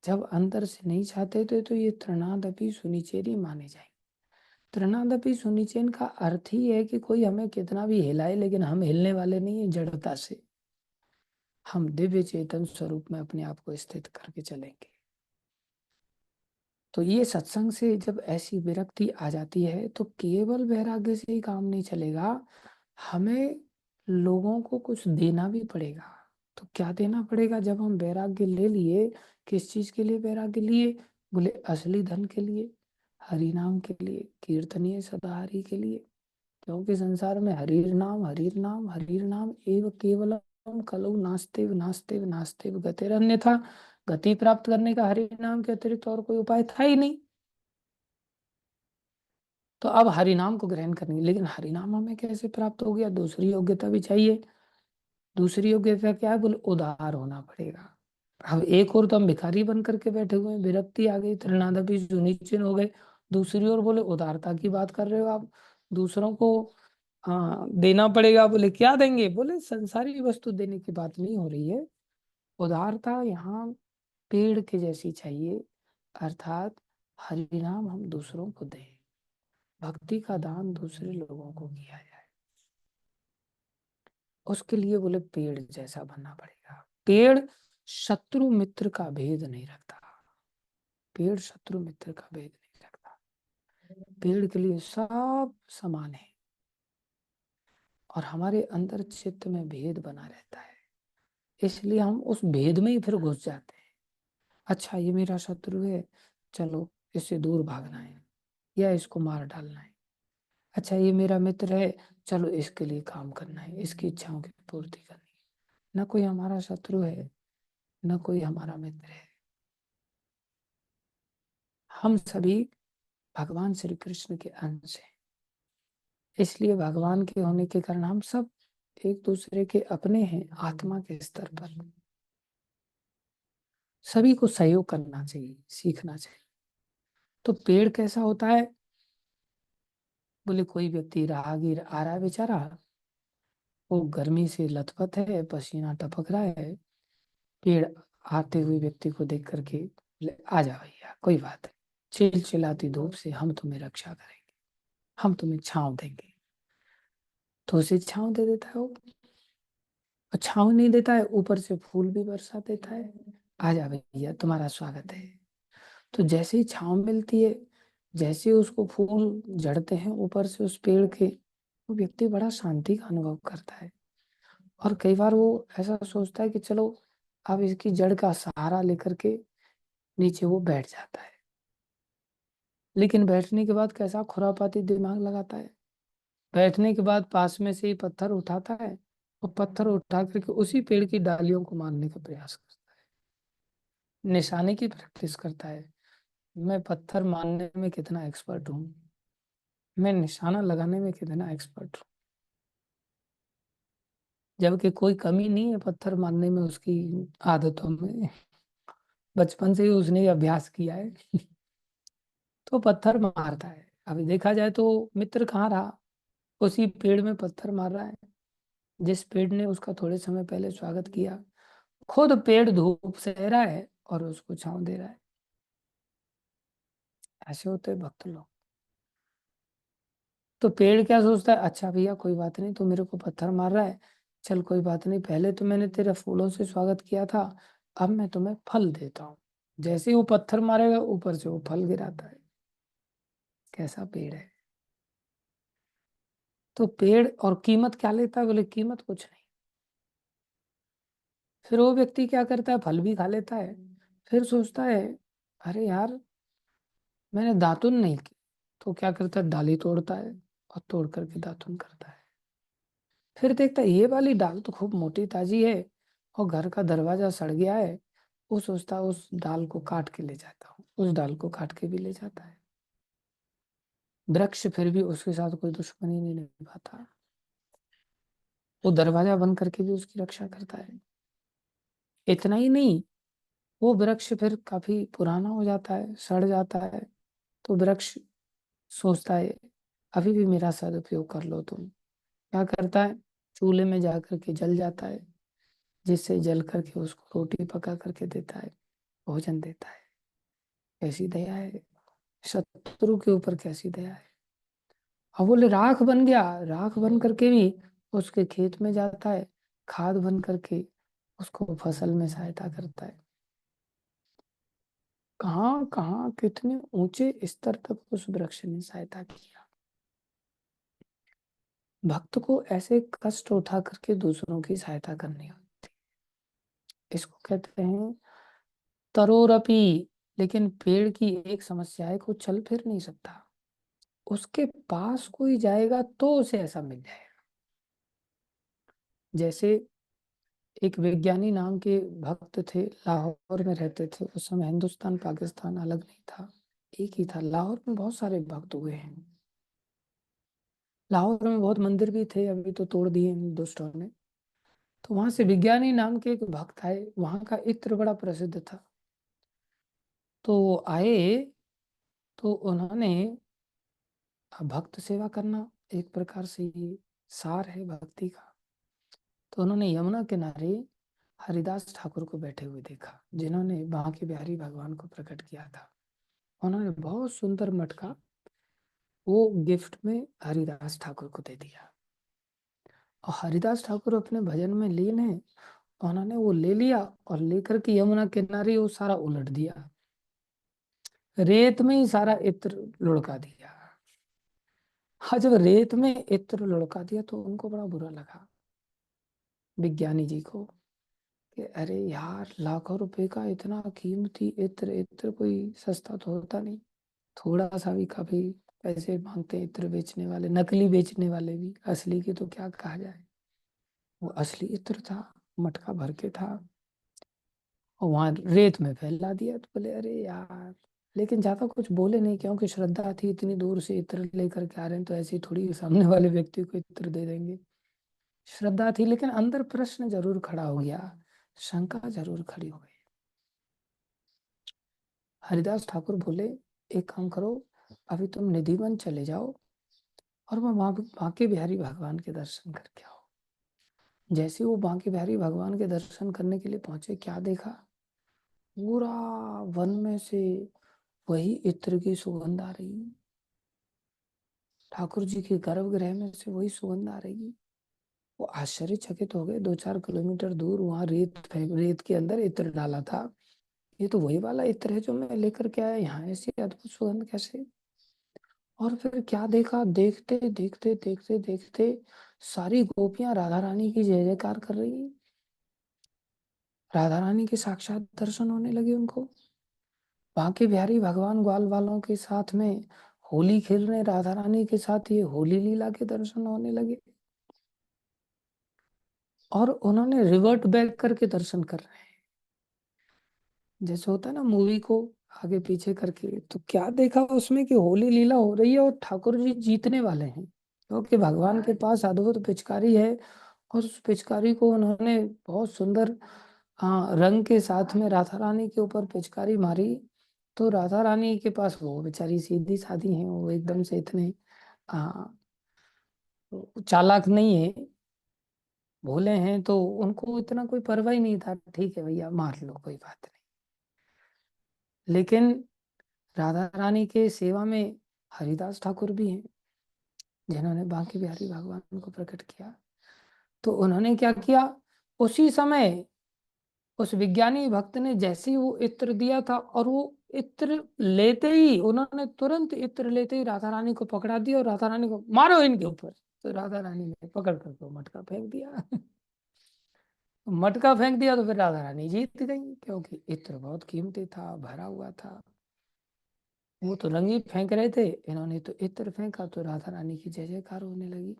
जब अंदर से नहीं चाहते थे तो ये तृणादपि सुनिचेरी माने जाएंगे। तृणादपि सुनिचेन का अर्थ ही है कि कोई हमें कितना भी हिलाए लेकिन हम हिलने वाले नहीं है जड़ता से। हम दिव्य चेतन स्वरूप में अपने आप को स्थित करके चलेंगे। तो ये सत्संग से जब ऐसी विरक्ति आ जाती है तो केवल वैराग्य से ही काम नहीं चलेगा, हमें लोगों को कुछ देना भी पड़ेगा। तो क्या देना पड़ेगा जब हम वैराग्य ले लिए? किस चीज के लिए वैराग्य लिए? बोले असली धन के लिए, हरि नाम के लिए, कीर्तनीय सदा हरि के लिए। क्योंकि संसार में हरिर नाम हरिर नाम हरिर नाम एव केवलम कलौ नास्तेव नास्तेव नास्तेव गतिर अन्यथा। गति प्राप्त करने का हरि नाम के अतिरिक्त और कोई उपाय था ही नहीं। तो अब हरि नाम को ग्रहण करनी, लेकिन हरि नाम हमें कैसे प्राप्त हो गया? दूसरी योग्यता भी चाहिए। दूसरी योग्यता क्या है? बोले उदार होना पड़ेगा। अब एक और तो हम भिखारी बन करके बैठे हुए हैं, विरक्ति आ गई, त्रिनादपि सुनिश्चिन हो गए। दूसरी ओर बोले उदारता की बात कर रहे हो आप, दूसरों को देना पड़ेगा। बोले क्या देंगे? बोले संसारी वस्तु देने की बात नहीं हो रही है। उदारता यहाँ पेड़ के जैसी चाहिए, अर्थात हरिनाम हम दूसरों को दें, भक्ति का दान दूसरे लोगों को किया जाए। उसके लिए बोले पेड़ जैसा बनना पड़ेगा। पेड़ शत्रु मित्र का भेद नहीं रखता। पेड़ शत्रु मित्र का भेद नहीं रखता। पेड़ के लिए सब समान है। और हमारे अंदर चित्त में भेद बना रहता है, इसलिए हम उस भेद में ही फिर घुस जाते हैं। अच्छा ये मेरा शत्रु है, चलो इससे दूर भागना है या इसको मार डालना है। अच्छा ये मेरा मित्र है, चलो इसके लिए काम करना है, इसकी इच्छाओं की पूर्ति करनी है। न कोई हमारा शत्रु है, न कोई हमारा मित्र है। हम सभी भगवान श्री कृष्ण के अंश हैं। इसलिए भगवान के होने के कारण हम सब एक दूसरे के अपने हैं। आत्मा के स्तर पर सभी को सहयोग करना चाहिए, सीखना चाहिए। तो पेड़ कैसा होता है? बोले कोई व्यक्ति राहगीर आ रहा है बेचारा, वो गर्मी से लथपथ है, पसीना टपक रहा है। पेड़ आते हुए व्यक्ति को देख करके बोले आ जा भैया, कोई बात है, चिलचिलाती धूप से हम तुम्हें रक्षा करेंगे, हम तुम्हें छांव देंगे। तो उसे छांव दे देता है वो। और छांव नहीं देता है, ऊपर से फूल भी बरसा देता है। आ जा भैया, तुम्हारा स्वागत है। तो जैसे ही छांव मिलती है, जैसे ही उसको फूल झड़ते हैं ऊपर से उस पेड़ के, वो व्यक्ति बड़ा शांति का अनुभव करता है। और कई बार वो ऐसा सोचता है कि चलो अब इसकी जड़ का सहारा लेकर के नीचे वो बैठ जाता है। लेकिन बैठने के बाद कैसा खुरापाती दिमाग लगाता है। बैठने के बाद पास में से ही पत्थर उठाता है और पत्थर उठा करके उसी पेड़ की डालियों को मारने का प्रयास करता है, निशाने की प्रैक्टिस करता है। मैं पत्थर मारने में कितना एक्सपर्ट हूँ, मैं निशाना लगाने में कितना एक्सपर्ट हूँ। जबकि कोई कमी नहीं है पत्थर मारने में उसकी आदतों में, बचपन से ही उसने अभ्यास किया है। तो पत्थर मारता है। अभी देखा जाए तो मित्र कहाँ रहा, उसी पेड़ में पत्थर मार रहा है जिस पेड़ ने उसका थोड़े समय पहले स्वागत किया। खुद पेड़ धूप सह रहा है और उसको छांव दे रहा है। ऐसे होते हैं भक्त लोग। तो पेड़ क्या सोचता है, अच्छा भैया कोई बात नहीं, तो मेरे को पत्थर मार रहा है, चल कोई बात नहीं, पहले तो मैंने तेरे फूलों से स्वागत किया था, अब मैं तुम्हें फल देता हूँ। जैसे ही वो पत्थर मारेगा ऊपर से वो फल गिराता है। कैसा पेड़ है? तो पेड़ और कीमत क्या लेता है? बोले कीमत कुछ नहीं। फिर वो व्यक्ति क्या करता है, फल भी खा लेता है, फिर सोचता है अरे यार मैंने दातुन नहीं की। तो क्या करता है, डाली तोड़ता है और तोड़ करके दातुन करता है। फिर देखता है ये वाली डाल तो खूब मोटी ताजी है और घर का दरवाजा सड़ गया है। वो सोचता है उस डाल को काट के ले जाता हूँ, उस डाल को काट के भी ले जाता है। वृक्ष फिर भी उसके साथ कोई दुश्मनी नहीं निभाता, वो दरवाजा बंद करके भी उसकी रक्षा करता है। इतना ही नहीं, वो वृक्ष फिर काफी पुराना हो जाता है, सड़ जाता है। तो वृक्ष सोचता है अभी भी मेरा सदुपयोग कर लो तुम। क्या करता है, चूल्हे में जा करके जल जाता है। जिससे जल करके उसको रोटी पका करके देता है, भोजन देता है। कैसी दया है, शत्रु के ऊपर कैसी दया है। अब बोले राख बन गया, राख बन करके भी उसके खेत में जाता है, खाद बन करके उसको फसल में सहायता करता है। कहाँ कहाँ कितने ऊंचे स्तर तक उस वृक्ष ने सहायता किया। भक्त को ऐसे कष्ट उठा करके दूसरों की सहायता करनी होती। इसको कहते हैं तरोरपी। लेकिन पेड़ की एक समस्या है, को चल फिर नहीं सकता, उसके पास कोई जाएगा तो उसे ऐसा मिल जाएगा। जैसे एक विज्ञानी नाम के भक्त थे, लाहौर में रहते थे। उस समय हिंदुस्तान पाकिस्तान अलग नहीं था, एक ही था। लाहौर में बहुत सारे भक्त हुए हैं। लाहौर में बहुत मंदिर भी थे, अभी तो तोड़ दिए इन दुष्टों ने। तो वहां से विज्ञानी नाम के एक भक्त आए, वहां का इत्र बड़ा प्रसिद्ध था। तो वो आए, तो उन्होंने, भक्त सेवा करना एक प्रकार से ये सार है भक्ति का। तो उन्होंने यमुना किनारे हरिदास ठाकुर को बैठे हुए देखा, जिन्होंने बांके बिहारी भगवान को प्रकट किया था। उन्होंने बहुत सुंदर मटका वो गिफ्ट में हरिदास ठाकुर को दे दिया। और हरिदास ठाकुर अपने भजन में लीन है, उन्होंने वो ले लिया और लेकर के यमुना किनारे वो सारा उलट दिया, रेत में ही सारा इत्र लुढ़का दिया। हाँ, जब रेत में इत्र लुढ़का दिया तो उनको बड़ा बुरा लगा, विज्ञानी जी को, कि अरे यार, लाखों रुपए का इतना कीमती इत्र, इत्र कोई सस्ता तो होता नहीं। थोड़ा सा भी कभी पैसे मांगते हैं इत्र बेचने वाले, नकली बेचने वाले भी, असली की तो क्या कहा जाए। वो असली इत्र था, मटका भर के था, और वहां रेत में फैला दिया। तो बोले अरे यार, लेकिन ज्यादा कुछ बोले नहीं, क्योंकि श्रद्धा थी, इतनी दूर से इत्र लेकर के आ रहे हैं, तो ऐसी थोड़ी सामने वाले व्यक्ति को इत्र दे देंगे। श्रद्धा थी, लेकिन अंदर प्रश्न जरूर खड़ा हो गया, शंका जरूर खड़ी हो गई। हरिदास ठाकुर बोले एक काम करो, अभी तुम निधिवन चले जाओ और वह वहां बांके बिहारी भगवान के दर्शन करके आओ। जैसे वो बांके बिहारी भगवान के दर्शन करने के लिए पहुंचे, क्या देखा, पूरा वन में से वही इत्र की सुगंध आ रही। ठाकुर जी के गर्भगृह में से वही सुगंध आ रही। वो आश्चर्यचकित हो गए। 2-4 किलोमीटर दूर वहां रेत के अंदर इत्र डाला था, ये तो वही वाला इत्र है जो मैं लेकर के आया, यहाँ ऐसी अद्भुत सुगंध कैसे। और फिर क्या देखा, देखते देखते देखते देखते सारी गोपियां राधा रानी की जय जयकार कर रही। राधा रानी के साक्षात दर्शन होने लगे उनको। बांके बिहारी भगवान ग्वाल वालों के साथ में होली खेल रहे, राधा रानी के साथ ये होली लीला के दर्शन होने लगे। और उन्होंने रिवर्ट बैक करके दर्शन कर रहे हैं, जैसे होता है ना मूवी को आगे पीछे करके। तो क्या देखा उसमें कि होली लीला हो रही है और ठाकुर जी जीतने वाले हैं, क्योंकि भगवान के पास अद्भुत पिचकारी है। और उस पिचकारी को उन्होंने बहुत सुंदर, हाँ, रंग के साथ में राधा रानी के ऊपर पिचकारी मारी। तो राधा रानी के पास, वो बेचारी सीधी सादी है, वो एकदम से इतने हाँ चालाक नहीं है, भोले हैं, तो उनको इतना कोई परवाह ही नहीं था, ठीक है भैया मार लो कोई बात नहीं। लेकिन राधा रानी के सेवा में हरिदास ठाकुर भी हैं, जिन्होंने बांके बिहारी भगवान को प्रकट किया। तो उन्होंने क्या किया, उसी समय उस विज्ञानी भक्त ने जैसे ही वो इत्र दिया था, और वो इत्र लेते ही, उन्होंने तुरंत इत्र लेते ही राधा रानी को पकड़ा दिया और राधा रानी को मारो इनके ऊपर। तो राधा रानी ने पकड़ करके मटका फेंक दिया। मटका फेंक दिया तो फिर राधा रानी जीत गई, क्योंकि इत्र बहुत कीमती था, भरा हुआ था। वो तो रंगी फेंक रहे थे, इन्होंने तो इत्र फेंका, तो राधा रानी की जय जयकार होने लगी।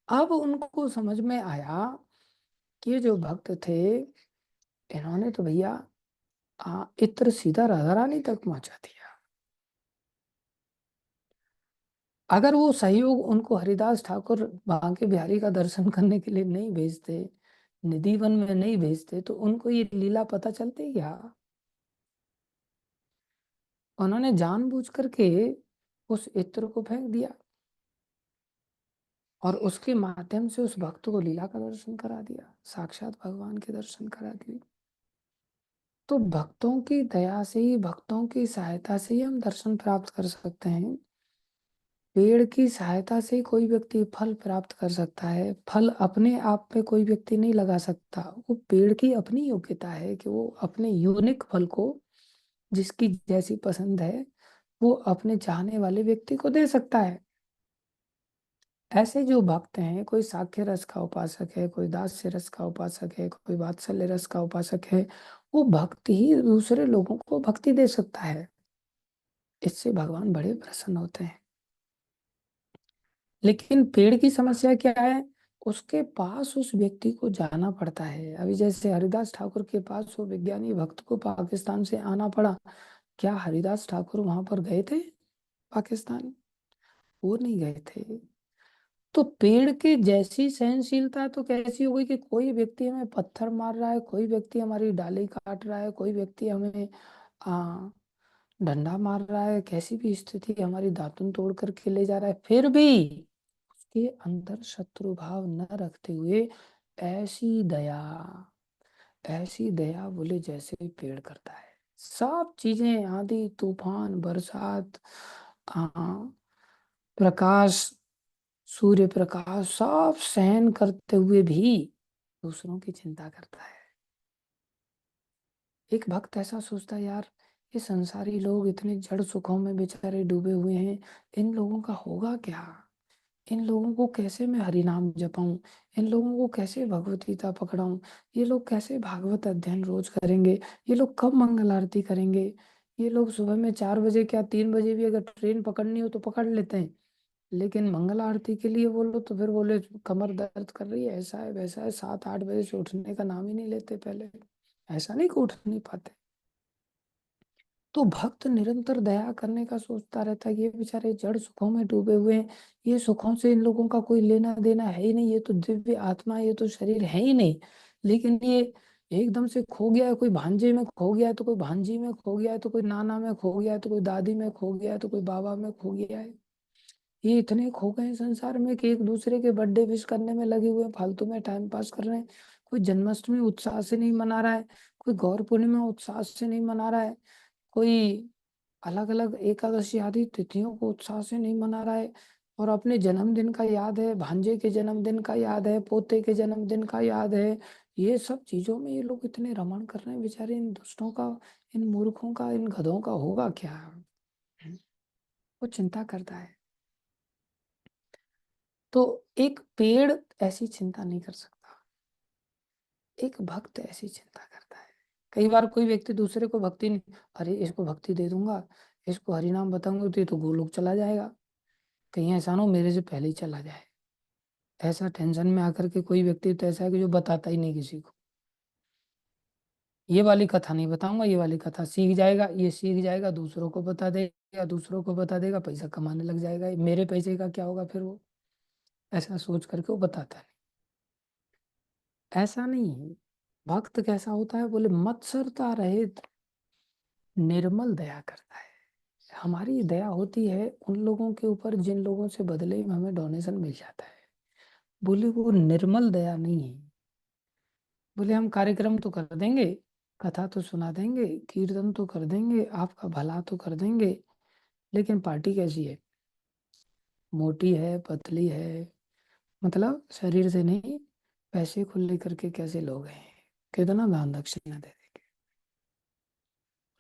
अब उनको समझ में आया कि ये जो भक्त थे, इन्होंने तो भैया इत्र सीधा राधा रानी तक पहुंचा दिया। अगर वो सहयोग उनको हरिदास ठाकुर बांके बिहारी का दर्शन करने के लिए नहीं भेजते, निधिवन में नहीं भेजते, तो उनको ये लीला पता चलती क्या। उन्होंने जानबूझ करके उस इत्र को फेंक दिया। और उसके माध्यम से उस भक्त को लीला का दर्शन करा दिया, साक्षात भगवान के दर्शन करा दिए। तो भक्तों की दया से ही, भक्तों की सहायता से ही हम दर्शन प्राप्त कर सकते हैं। पेड़ की सहायता से कोई व्यक्ति फल प्राप्त कर सकता है। फल अपने आप में कोई व्यक्ति नहीं लगा सकता। वो पेड़ की अपनी योग्यता है कि वो अपने यूनिक फल को, जिसकी जैसी पसंद है, वो अपने चाहने वाले व्यक्ति को दे सकता है। ऐसे जो भक्त हैं, कोई साक्ष्य रस का उपासक है, कोई दास्य रस का उपासक है, कोई वात्सल्य रस का उपासक है, वो भक्ति ही दूसरे लोगों को भक्ति दे सकता है। इससे भगवान बड़े प्रसन्न होते हैं। लेकिन पेड़ की समस्या क्या है? उसके पास उस व्यक्ति को जाना पड़ता है। अभी जैसे हरिदास ठाकुर के पास वो विज्ञानी भक्त को पाकिस्तान से आना पड़ा। क्या हरिदास ठाकुर वहां पर गए थे पाकिस्तान? वो नहीं गए थे। तो पेड़ के जैसी सहनशीलता तो कैसी हो गई कि कोई व्यक्ति हमें पत्थर मार रहा है, कोई व्यक्ति हमारी डाली काट रहा है, कोई व्यक्ति हमें आ, डंडा मार रहा है, कैसी भी स्थिति हमारी दातुन तोड़ करके ले जा रहा है, फिर भी उसके अंदर शत्रु भाव न रखते हुए ऐसी दया, ऐसी दया बोले जैसे पेड़ करता है। सब चीजें, आंधी तूफान बरसात, आ, प्रकाश, सूर्य प्रकाश, सब सहन करते हुए भी दूसरों की चिंता करता है। एक भक्त ऐसा सोचता है, यार ये संसारी लोग इतने जड़ सुखों में बेचारे डूबे हुए हैं, इन लोगों का होगा क्या? इन लोगों को कैसे मैं हरि नाम जपाऊं? इन लोगों को कैसे भगवत गीता पकड़ाऊं? ये लोग कैसे भागवत अध्ययन रोज करेंगे? ये लोग कब मंगल आरती करेंगे? ये लोग सुबह में 4 बजे, क्या 3 बजे भी अगर ट्रेन पकड़नी हो तो पकड़ लेते हैं, लेकिन मंगल आरती के लिए बोलो तो फिर बोले कमर दर्द कर रही है, ऐसा है वैसा है, 7-8 बजे से उठने का नाम ही नहीं लेते पहले। ऐसा नहीं कि उठ नहीं पाते। तो भक्त निरंतर दया करने का सोचता रहता है, ये बेचारे जड़ सुखों में डूबे हुए हैं, ये सुखों से इन लोगों का कोई लेना देना है ही नहीं, ये तो दिव्य आत्मा है, ये तो शरीर है ही नहीं। लेकिन ये एकदम से खो गया है, कोई भांजे में खो गया है, तो कोई भांजी में खो गया है, तो कोई नाना में खो गया है, तो कोई दादी में खो गया है, तो कोई बाबा में खो गया है। ये इतने खो गए हैं संसार में कि एक दूसरे के बर्थडे विश करने में लगे हुए हैं, फालतू में टाइम पास कर रहे हैं। कोई जन्माष्टमी उत्साह से नहीं मना रहा है, कोई गौर पूर्णिमा उत्साह से नहीं मना रहा है, कोई अलग अलग एकादशी आदि तिथियों को उत्साह से नहीं मना रहा है। और अपने जन्मदिन का याद है, भांजे के जन्मदिन का याद है, पोते के जन्मदिन का याद है, ये सब चीजों में ये लोग इतने रमण कर रहे हैं। बेचारे इन दुष्टों का, इन मूर्खों का, इन गधों का होगा क्या? वो चिंता करता है। तो एक पेड़ ऐसी चिंता नहीं कर सकता, एक भक्त ऐसी चिंता करता है। कई बार कोई व्यक्ति दूसरे को भक्ति नहीं, अरे इसको भक्ति दे दूंगा, इसको हरि नाम बताऊंगा तो ये तो गोलोक चला जाएगा, कहीं ऐसा ना हो मेरे से पहले ही चला जाए। ऐसा टेंशन में आकर के कोई व्यक्ति तो ऐसा है कि जो बताता ही नहीं किसी को, ये वाली कथा नहीं बताऊंगा, ये वाली कथा सीख जाएगा, ये सीख जाएगा दूसरों को बता देगा, दूसरों को बता देगा, पैसा कमाने लग जाएगा, मेरे पैसे का क्या होगा फिर वो, ऐसा सोच करके वो बताता नहीं। ऐसा नहीं है। भक्त कैसा होता है बोले, मत्सरता रहित निर्मल दया करता है। हमारी दया होती है उन लोगों के ऊपर जिन लोगों से बदले में हमें डोनेशन मिल जाता है। बोले वो निर्मल दया नहीं है। बोले हम कार्यक्रम तो कर देंगे, कथा तो सुना देंगे, कीर्तन तो कर देंगे, आपका भला तो कर देंगे, लेकिन पार्टी कैसी है? मोटी है, पतली है, मतलब शरीर से नहीं, पैसे को लेकर के कैसे लोग हैं, कितना दान दक्षिणा दे देंगे।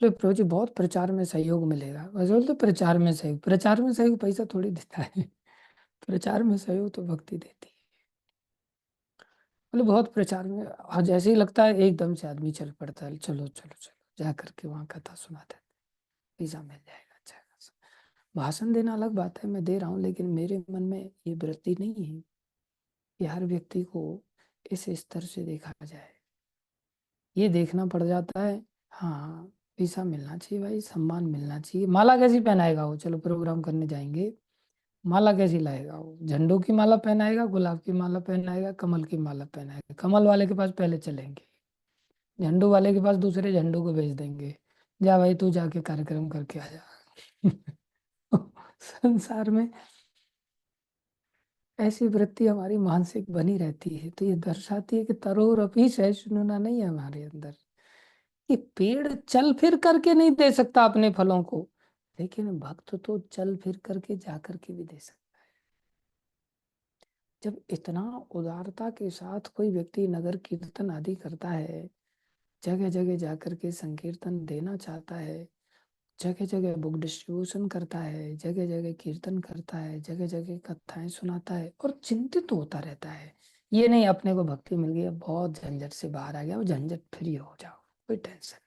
बोले प्रभु जी बहुत प्रचार में सहयोग मिलेगा। वैसे बोलते प्रचार में सहयोग, प्रचार में सहयोग पैसा थोड़ी देता है। प्रचार में सहयोग तो भक्ति देती है। बोले बहुत प्रचार में, और जैसे ही लगता है एकदम से आदमी चल पड़ता है, चलो चलो चलो जा करके वहां कथा सुनाते हैं, पैसा मिल जाएगा अच्छा खासा। भाषण देना अलग बात है, मैं दे रहा हूँ, लेकिन मेरे मन में ये वृत्ति नहीं है कि हर व्यक्ति को इस स्तर से देखा जाए। ये देखना पड़ जाता है, हाँ पैसा मिलना चाहिए भाई, सम्मान मिलना चाहिए। माला कैसी पहनाएगा वो, चलो प्रोग्राम करने जाएंगे, माला कैसी लाएगा वो? झंडों की माला पहनाएगा, गुलाब की माला पहनाएगा, कमल की माला पहनाएगा? कमल वाले के पास पहले चलेंगे, झंडू वाले के पास दूसरे झंडू को भेज देंगे, जा भाई तू जाके कार्यक्रम करके आ जा। संसार में ऐसी वृत्ति हमारी मानसिक बनी रहती है। तो ये दर्शाती है कि तरोरपि सहिष्णुता नहीं है हमारे अंदर। ये पेड़ चल फिर करके नहीं दे सकता अपने फलों को, लेकिन भक्त तो चल फिर करके जा करके भी दे सकता। जब इतना उदारता के साथ कोई व्यक्ति नगर कीर्तन आदि करता है, जगह जगह जाकर के संकीर्तन देना चाहता है, जगह जगह बुक डिस्ट्रीब्यूशन करता है, जगह जगह कीर्तन करता है, जगह जगह कथाएं सुनाता है और चिंतित होता रहता है, ये नहीं अपने को भक्ति मिल गई, अब बहुत झंझट से बाहर आ गया, वो झंझट फ्री हो जाओ, कोई टेंशन नहीं।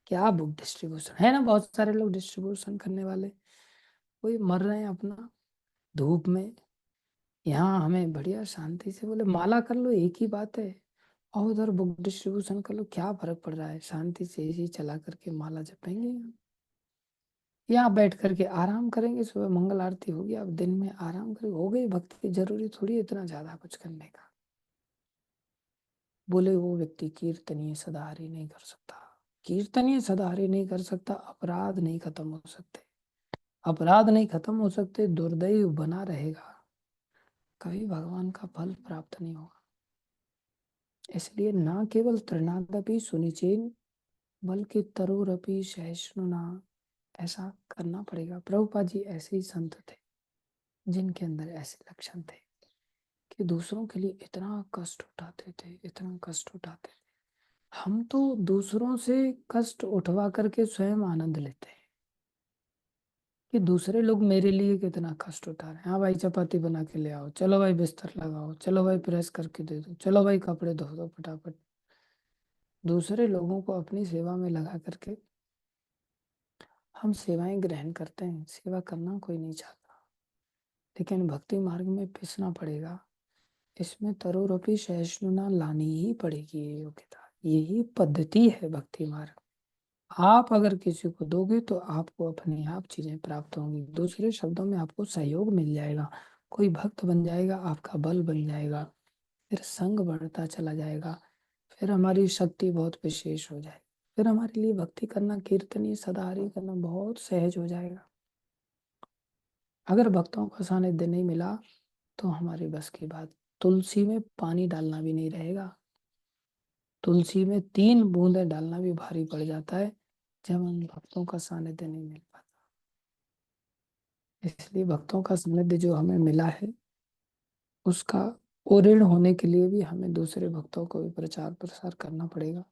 क्या बुक डिस्ट्रीब्यूशन है ना, बहुत सारे लोग डिस्ट्रीब्यूशन करने वाले, कोई मर रहे हैं अपना धूप में, यहाँ हमें बढ़िया शांति से बोले माला कर लो, एक ही बात है, और उधर बुक डिस्ट्रीब्यूशन कर लो, क्या फर्क पड़ रहा है, शांति से इसी चला करके माला जपेंगे, यहाँ बैठ करके आराम करेंगे, सुबह मंगल आरती होगी, अब दिन में आराम करेंगे, हो गई भक्ति, जरूरी थोड़ी है इतना ज्यादा कुछ करने का। बोले वो व्यक्ति कीर्तनीय सदाहरि नहीं कर सकता, कीर्तनीय सदाहरि नहीं कर सकता, अपराध नहीं खत्म हो सकते, अपराध नहीं खत्म हो सकते, दुर्दैव बना रहेगा, कभी भगवान का फल प्राप्त नहीं होगा। इसलिए ना केवल तृणादपि सुनिचेन बल्कि तरोरपि सहिष्णुना, ऐसा करना पड़ेगा। प्रभुपाद जी ऐसे ही संत थे जिनके अंदर ऐसे लक्षण थे कि दूसरों के लिए इतना कष्ट उठाते थे, इतना कष्ट उठाते थे। हम तो दूसरों से कष्ट उठवा करके स्वयं आनंद लेते हैं कि दूसरे लोग मेरे लिए कितना कष्ट उठा रहे हैं। हाँ भाई चपाती बना के ले आओ, चलो भाई बिस्तर लगाओ, चलो भाई प्रेस करके दे दो, चलो भाई कपड़े धो दो फटाफट। दूसरे लोगों को अपनी सेवा में लगा करके हम सेवाएं ग्रहण करते हैं, सेवा करना कोई नहीं चाहता, लेकिन भक्ति मार्ग में पिसना पड़ेगा, इसमें तरोरपि सहिष्णुता लानी ही पड़ेगी, ये योग्यता, यही पद्धति है भक्ति मार्ग। आप अगर किसी को दोगे तो आपको अपने आप चीजें प्राप्त होंगी, दूसरे शब्दों में आपको सहयोग मिल जाएगा, कोई भक्त बन जाएगा, आपका बल बन जाएगा, फिर संग बढ़ता चला जाएगा, फिर हमारी शक्ति बहुत विशेष हो जाएगी, फिर हमारे लिए भक्ति करना, कीर्तनी सदाहरि करना बहुत सहज हो जाएगा। अगर भक्तों का सानिध्य नहीं मिला तो हमारी बस की बात, तुलसी में पानी डालना भी नहीं रहेगा, तुलसी में 3 बूंदें डालना भी भारी पड़ जाता है जब हम भक्तों का सानिध्य नहीं मिल पाता। इसलिए भक्तों का सानिध्य जो हमें मिला है उसका ऋण होने के लिए भी हमें दूसरे भक्तों को भी प्रचार प्रसार करना पड़ेगा,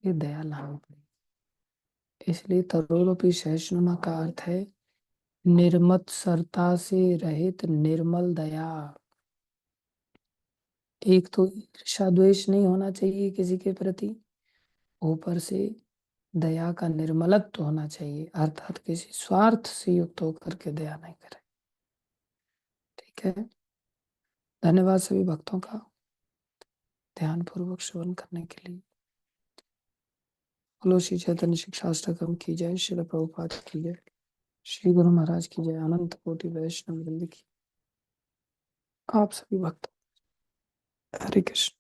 ये दया लानी पड़ेगी। इसलिए तरोरपि सहिष्णुता का अर्थ है निर्मत सरता से रहित निर्मल दया। एक तो ईर्ष्या द्वेष नहीं होना चाहिए किसी के प्रति, ऊपर से दया का निर्मलत्व होना चाहिए, अर्थात किसी स्वार्थ से युक्त होकर के दया नहीं करे। ठीक है, धन्यवाद सभी भक्तों का ध्यान पूर्वक श्रवण करने के लिए। बोलो श्री चैतन्य शिक्षाष्टकम की जय, श्री प्रभुपाद की जय, श्री गुरु महाराज की जय, अनंत कोटि वैष्णव वृंद की। आप सभी भक्त, हरे कृष्ण।